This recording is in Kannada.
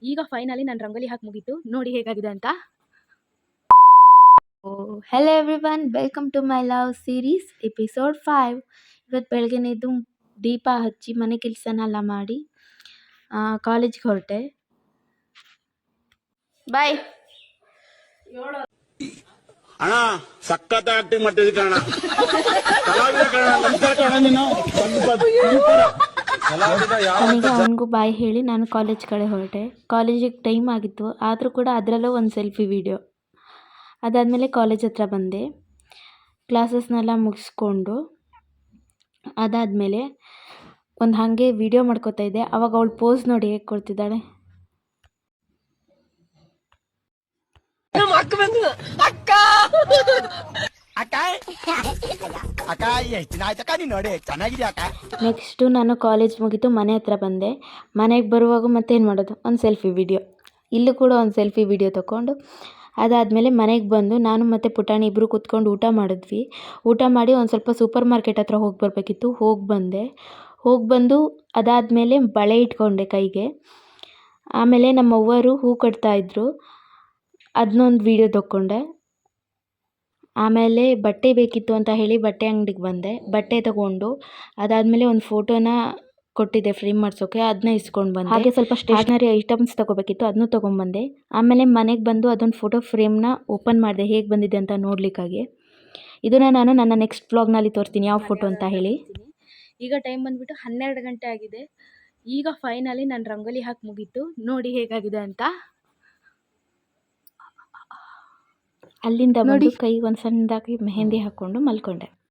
ಈಗ ಫೈನಲಿ ನಾನು ರಂಗೋಲಿ ಹಾಕಿ ಮುಗೀತು. ನೋಡಿ ಹೇಗಾಗಿದೆ ಅಂತ. Hello everyone, welcome to my love series episode 5. ಇವತ್ತು ಬೆಳಗ್ಗೆನೇ ಎದ್ದು ದೀಪ ಹಚ್ಚಿ ಮನೆ ಕೆಲಸನೆಲ್ಲ ಮಾಡಿ ಕಾಲೇಜ್ಗೆ ಹೊರಟೆ. ಬಾಯ್ ಅಣ್ಣ, ಸಖತ್ ಆಕ್ಟಿಂಗ್ ಮಾಡ್ತಿದ್ದಿ ಕಣ. ನನಗೆ ಅವನಿಗೂ ಬಾಯ್ ಹೇಳಿ ನಾನು ಕಾಲೇಜ್ ಕಡೆ ಹೊರಟೆ. ಕಾಲೇಜಿಗೆ ಟೈಮ್ ಆಗಿತ್ತು, ಆದರೂ ಕೂಡ ಅದರಲ್ಲೂ ಒಂದು ಸೆಲ್ಫಿ ವಿಡಿಯೋ. ಅದಾದಮೇಲೆ ಕಾಲೇಜ್ ಹತ್ರ ಬಂದೆ, ಕ್ಲಾಸಸ್ನೆಲ್ಲ ಮುಗಿಸ್ಕೊಂಡು ಅದಾದಮೇಲೆ ಒಂದು ಹಾಗೆ ವಿಡಿಯೋ ಮಾಡ್ಕೋತಾ ಇದ್ದೆ. ಆವಾಗ ಅವಳು ಪೋಸ್ ನೋಡಿ ಹೇಗೆ ಕೊಡ್ತಿದ್ದಾಳೆ. ನೆಕ್ಸ್ಟು ನಾನು ಕಾಲೇಜ್ ಮುಗಿತು ಮನೆ ಹತ್ರ ಬಂದೆ. ಮನೆಗೆ ಬರುವಾಗ ಮತ್ತೇನು ಮಾಡೋದು, ಒಂದು ಸೆಲ್ಫಿ ವಿಡಿಯೋ. ಇಲ್ಲೂ ಕೂಡ ಒಂದು ಸೆಲ್ಫಿ ವಿಡಿಯೋ ತೊಗೊಂಡು ಅದಾದಮೇಲೆ ಮನೆಗೆ ಬಂದು ನಾನು ಮತ್ತು ಪುಟಾಣಿ ಇಬ್ಬರು ಕೂತ್ಕೊಂಡು ಊಟ ಮಾಡಿದ್ವಿ. ಊಟ ಮಾಡಿ ಒಂದು ಸ್ವಲ್ಪ ಸೂಪರ್ ಮಾರ್ಕೆಟ್ ಹತ್ರ ಹೋಗಿ ಬರಬೇಕಿತ್ತು, ಹೋಗಿ ಬಂದು ಅದಾದಮೇಲೆ ಬಳೆ ಇಟ್ಕೊಂಡೆ ಕೈಗೆ. ಆಮೇಲೆ ನಮ್ಮ ಅವ್ವರು ಹೂ ಕಟ್ತಾಯಿದ್ರು, ಅದನ್ನೊಂದು ವಿಡಿಯೋ ತೊಗೊಂಡೆ. ಆಮೇಲೆ ಬಟ್ಟೆ ಬೇಕಿತ್ತು ಅಂತ ಹೇಳಿ ಬಟ್ಟೆ ಅಂಗಡಿಗೆ ಬಂದೆ, ಬಟ್ಟೆ ತೊಗೊಂಡು ಅದಾದಮೇಲೆ ಒಂದು ಫೋಟೋನ ಕೊಟ್ಟಿದ್ದೆ ಫ್ರೇಮ್ ಮಾಡಿಸೋಕೆ, ಅದನ್ನ ಇಸ್ಕೊಂಡು ಬಂದೆ. ಹಾಗೆ ಸ್ವಲ್ಪ ಸ್ಟೇಷ್ನರಿ ಐಟಮ್ಸ್ ತೊಗೋಬೇಕಿತ್ತು, ಅದನ್ನೂ ತೊಗೊಂಬಂದೆ. ಆಮೇಲೆ ಮನೆಗೆ ಬಂದು ಅದೊಂದು ಫೋಟೋ ಫ್ರೇಮ್ನ ಓಪನ್ ಮಾಡಿದೆ ಹೇಗೆ ಬಂದಿದೆ ಅಂತ ನೋಡಲಿಕ್ಕಾಗಿ. ಇದನ್ನು ನಾನು ನನ್ನ ನೆಕ್ಸ್ಟ್ ವ್ಲಾಗ್ನಲ್ಲಿ ತೋರಿಸ್ತೀನಿ ಯಾವ ಫೋಟೋ ಅಂತ ಹೇಳಿ. ಈಗ ಟೈಮ್ ಬಂದುಬಿಟ್ಟು 12 ಗಂಟೆ ಆಗಿದೆ. ಈಗ ಫೈನಲಿ ನಾನು ರಂಗೋಲಿ ಹಾಕಿ ಮುಗೀತು. ನೋಡಿ ಹೇಗಾಗಿದೆ ಅಂತ. ಅಲ್ಲಿಂದ ಬಂದು ಕೈಗೆ ಒಂದು ಸಣ್ಣದಾಗಿ ಮೆಹಂದಿ ಹಾಕ್ಕೊಂಡು ಮಲ್ಕೊಂಡೆ.